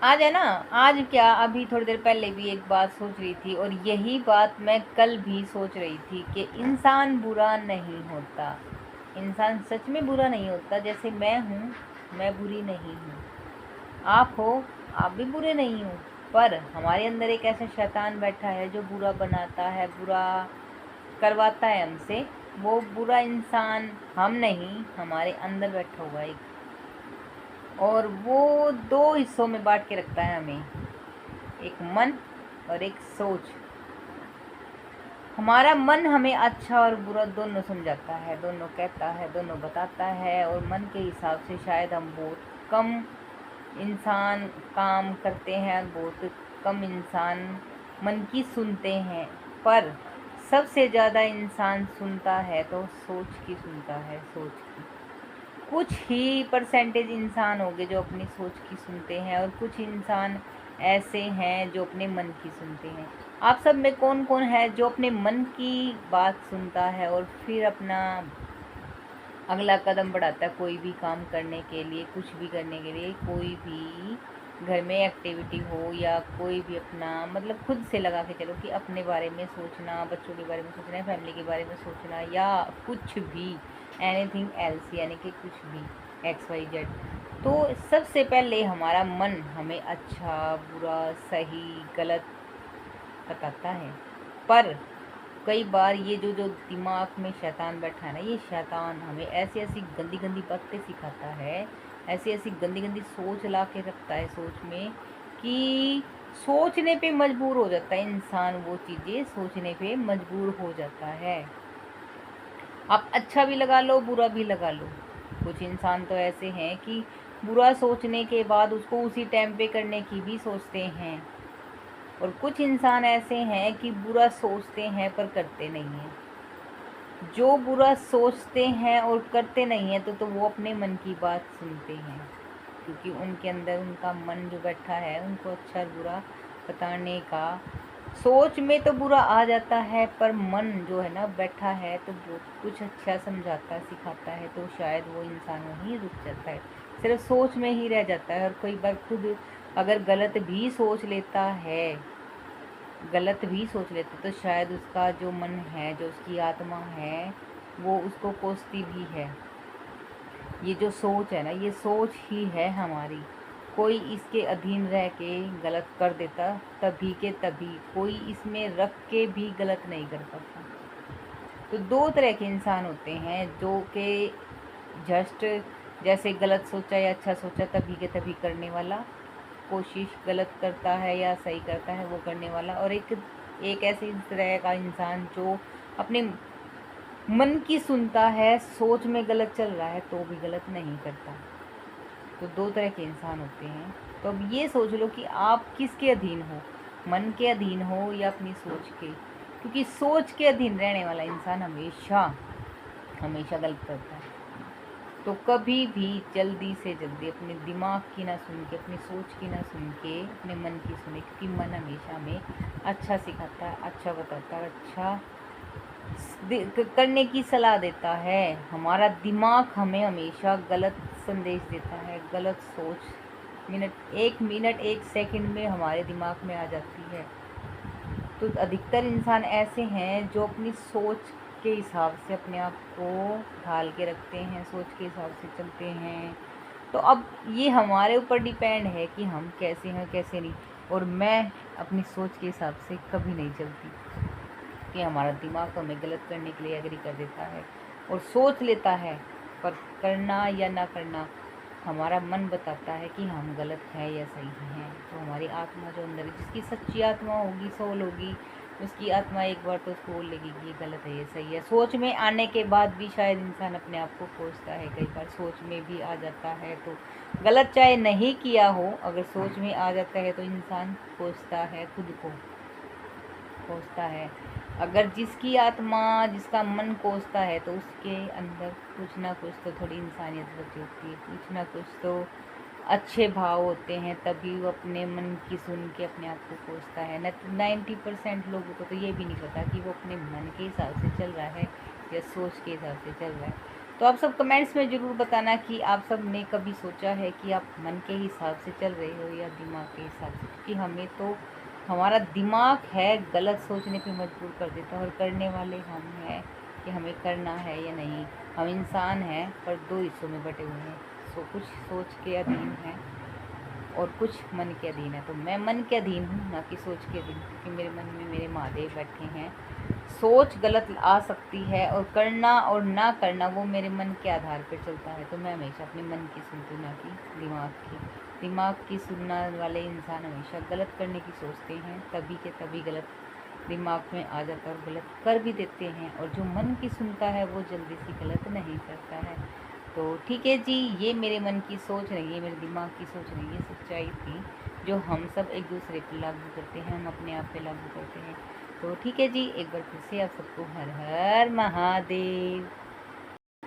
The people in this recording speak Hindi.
आज है ना, आज क्या, अभी थोड़ी देर पहले भी एक बात सोच रही थी, और यही बात मैं कल भी सोच रही थी कि इंसान बुरा नहीं होता। इंसान सच में बुरा नहीं होता। जैसे मैं हूँ, मैं बुरी नहीं हूँ। आप हो, आप भी बुरे नहीं हो। पर हमारे अंदर एक ऐसा शैतान बैठा है जो बुरा बनाता है, बुरा करवाता है हमसे। वो बुरा इंसान हम नहीं, हमारे अंदर बैठा हुआ है एक। और वो दो हिस्सों में बांट के रखता है हमें, एक मन और एक सोच। हमारा मन हमें अच्छा और बुरा दोनों समझाता है, दोनों कहता है, दोनों बताता है, और मन के हिसाब से शायद हम बहुत कम इंसान काम करते हैं, बहुत कम इंसान मन की सुनते हैं। पर सबसे ज़्यादा इंसान सुनता है तो सोच की सुनता है, सोच की। कुछ ही परसेंटेज इंसान होंगे जो अपनी सोच की सुनते हैं, और कुछ इंसान ऐसे हैं जो अपने मन की सुनते हैं। आप सब में कौन कौन है जो अपने मन की बात सुनता है और फिर अपना अगला कदम बढ़ाता है, कोई भी काम करने के लिए, कुछ भी करने के लिए, कोई भी घर में एक्टिविटी हो या कोई भी अपना मतलब खुद से लगा के चलो कि अपने बारे में सोचना, बच्चों के बारे में सोचना, फैमिली के बारे में सोचना, या कुछ भी एनीथिंग एल्स, यानी कि कुछ भी एक्स वाई जेड। तो सबसे पहले हमारा मन हमें अच्छा बुरा सही गलत बताता है। पर कई बार ये जो जो दिमाग में शैतान बैठा है ना, ये शैतान हमें ऐसी ऐसी गंदी गंदी बातें सिखाता है, ऐसी ऐसी गंदी गंदी सोच ला के रखता है सोच में, कि सोचने पे मजबूर हो जाता है इंसान, वो चीज़ें सोचने पे मजबूर हो जाता है। आप अच्छा भी लगा लो, बुरा भी लगा लो। कुछ इंसान तो ऐसे हैं कि बुरा सोचने के बाद उसको उसी टाइम पे करने की भी सोचते हैं, और कुछ इंसान ऐसे हैं कि बुरा सोचते हैं पर करते नहीं हैं। जो बुरा सोचते हैं और करते नहीं हैं तो वो अपने मन की बात सुनते हैं, क्योंकि उनके अंदर उनका मन जो बैठा है उनको अच्छा और बुरा बताने का, सोच में तो बुरा आ जाता है, पर मन जो है ना बैठा है तो बहुत कुछ अच्छा समझाता सिखाता है, तो शायद वो इंसान वहीं रुक जाता है, सिर्फ सोच में ही रह जाता है। और कई बार खुद अगर गलत भी सोच लेता है, गलत भी सोच लेते तो शायद उसका जो मन है, जो उसकी आत्मा है, वो उसको कोसती भी है। ये जो सोच है ना, ये सोच ही है हमारी। कोई इसके अधीन रह के गलत कर देता तभी के तभी, कोई इसमें रख के भी गलत नहीं कर पाता। तो दो तरह के इंसान होते हैं, जो के जस्ट जैसे गलत सोचा या अच्छा सोचा तभी के तभी करने वाला, कोशिश गलत करता है या सही करता है वो करने वाला, और एक ऐसे तरह का इंसान जो अपने मन की सुनता है, सोच में गलत चल रहा है तो भी गलत नहीं करता। तो दो तरह के इंसान होते हैं। तो अब ये सोच लो कि आप किसके अधीन हो, मन के अधीन हो या अपनी सोच के, क्योंकि सोच के अधीन रहने वाला इंसान हमेशा हमेशा गलत करता है। तो कभी भी जल्दी से जल्दी अपने दिमाग की ना सुन के, अपनी सोच की ना सुन के, अपने मन की सुने, क्योंकि मन हमेशा हमें अच्छा सिखाता है, अच्छा बताता है, अच्छा करने की सलाह देता है। हमारा दिमाग हमें हमेशा गलत संदेश देता है, गलत सोच मिनट एक सेकंड में हमारे दिमाग में आ जाती है। तो अधिकतर इंसान ऐसे हैं जो अपनी सोच के हिसाब से अपने आप को ढाल के रखते हैं, सोच के हिसाब से चलते हैं। तो अब ये हमारे ऊपर डिपेंड है कि हम कैसे हैं कैसे नहीं। और मैं अपनी सोच के हिसाब से कभी नहीं चलती, कि हमारा दिमाग तो हमें गलत करने के लिए एग्री कर देता है और सोच लेता है, पर करना या ना करना हमारा मन बताता है कि हम गलत हैं या सही हैं। तो हमारी आत्मा जो अंदर है, जिसकी सच्ची आत्मा होगी, सोल होगी, उसकी आत्मा एक बार तो उसको बोलेगी कि ये गलत है ये सही है। सोच में आने के बाद भी शायद इंसान अपने आप को कोसता है, कई बार सोच में भी आ जाता है तो गलत चाहे नहीं किया हो, अगर सोच में आ जाता है तो इंसान कोसता है, खुद को कोसता है। अगर जिसकी आत्मा जिसका मन कोसता है तो उसके अंदर कुछ ना कुछ तो थोड़ी इंसानियत बची होती है, कुछ ना कुछ तो अच्छे भाव होते हैं, तभी वो अपने मन की सुन के अपने आप को कोसता है। 90% लोगों को तो ये भी नहीं पता कि वो अपने मन के हिसाब से चल रहा है या सोच के हिसाब से चल रहा है। तो आप सब कमेंट्स में ज़रूर बताना कि आप सब ने कभी सोचा है कि आप मन के हिसाब से चल रहे हो या दिमाग के हिसाब से, क्योंकि हमें तो हमारा दिमाग है गलत सोचने पे मजबूर कर देता है, और करने वाले हम हैं कि हमें करना है या नहीं। हम इंसान हैं पर दो हिस्सों में बटे हुए हैं, कुछ सोच के अधीन हैं और कुछ मन के अधीन है। तो मैं मन के अधीन हूँ, ना कि सोच के अधीन, क्योंकि मेरे मन में मेरे महादेव बैठे हैं। सोच गलत आ सकती है और करना और ना करना वो मेरे मन के आधार पर चलता है। तो मैं हमेशा अपने मन की सुनती हूँ, ना कि दिमाग की। दिमाग की सुनने वाले इंसान हमेशा गलत करने की सोचते हैं, तभी के तभी गलत दिमाग में आ जाता है और गलत कर भी देते हैं। और जो मन की सुनता है वो जल्दी से गलत नहीं करता है। तो ठीक है जी, ये मेरे मन की सोच नहीं है, मेरे दिमाग की सोच नहीं, ये सच्चाई थी जो हम सब एक दूसरे पर लागू करते हैं, हम अपने आप पे लागू करते हैं। तो ठीक है जी, एक बार फिर से आप सबको हर हर महादेव।